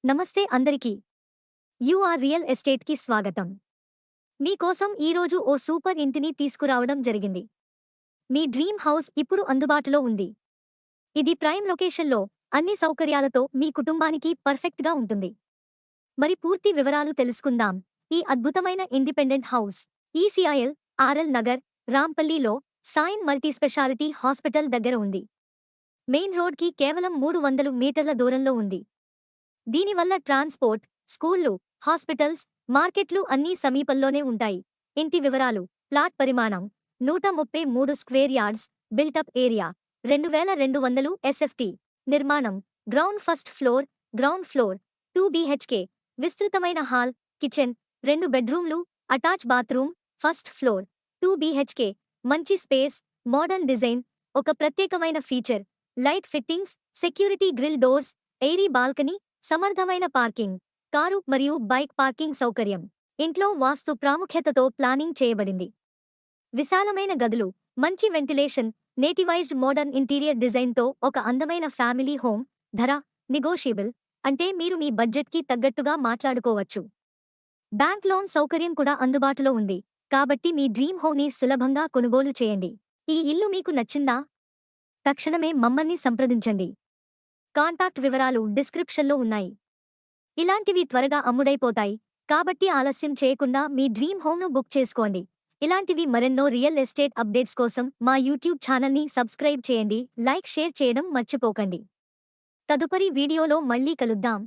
నమస్తే అందరికీ. You're real ఎస్టేట్‌కి స్వాగతం. మీకోసం ఈరోజు ఓ సూపర్ ఇంటిని తీసుకురావడం జరిగింది. మీ డ్రీమ్ హౌస్ ఇప్పుడు అందుబాటులో ఉంది. ఇది ప్రైమ్ లొకేషన్‌లో అన్ని సౌకర్యాలతో మీ కుటుంబానికి పర్ఫెక్ట్‌గా ఉంటుంది. మరి పూర్తి వివరాలు తెలుసుకుందాం. ఈ అద్భుతమైన independent house ECIL RL Nagar, రాంపల్లిలో సాయిన్ మల్టీస్పెషాలిటీ హాస్పిటల్ దగ్గర ఉంది. మెయిన్ రోడ్‌కి కేవలం 300 మీటర్ల దూరంలో ఉంది. దీనివల్ల ట్రాన్స్‌పోర్ట్, స్కూళ్లు, హాస్పిటల్స్, మార్కెట్లు అన్నీ సమీపంలోనే ఉంటాయి. ఇంటి వివరాలు: ప్లాట్ పరిమాణం 133 square yards, built up area 2200 SFT. నిర్మాణం: first floor, ground floor, 2 BHK. విస్తృతమైన హాల్, కిచెన్, 2 బెడ్రూమ్లు, attach bathroom. First floor, 2 BHK. మంచి స్పేస్, మోడర్న్ డిజైన్. ఒక ప్రత్యేకమైన feature: light fittings, security grill doors, airy balcony, సమర్థమైన పార్కింగ్, కారు మరియు bike parking సౌకర్యం. ఇంట్లో వాస్తు ప్రాముఖ్యతతో ప్లానింగ్ చేయబడింది. విశాలమైన గదులు, మంచి వెంటిలేషన్, నేటివైజ్డ్ మోడర్న్ ఇంటీరియర్ డిజైన్తో ఒక అందమైన ఫ్యామిలీ హోమ్. ధర నెగోషియబుల్, అంటే మీరు మీ బడ్జెట్కి తగ్గట్టుగా మాట్లాడుకోవచ్చు. బ్యాంక్ లోన్ సౌకర్యం కూడా అందుబాటులో ఉంది, కాబట్టి మీ డ్రీమ్ హోమ్ని సులభంగా కొనుగోలు చేయండి. ఈ ఇల్లు మీకు నచ్చిందా? తక్షణమే మమ్మల్ని సంప్రదించండి. కాంటాక్ట్ వివరాలు డిస్క్రిప్షన్లో ఉన్నాయి. ఇలాంటివి త్వరగా అమ్ముడైపోతాయి, కాబట్టి ఆలస్యం చేయకుండా మీ డ్రీమ్ హోమ్ను బుక్ చేసుకోండి. ఇలాంటివి మరెన్నో రియల్ ఎస్టేట్ అప్డేట్స్ కోసం మా యూట్యూబ్ ఛానల్ని సబ్స్క్రైబ్ చేయండి, లైక్ షేర్ చేయడం మర్చిపోకండి. తదుపరి వీడియోలో మళ్ళీ కలుద్దాం.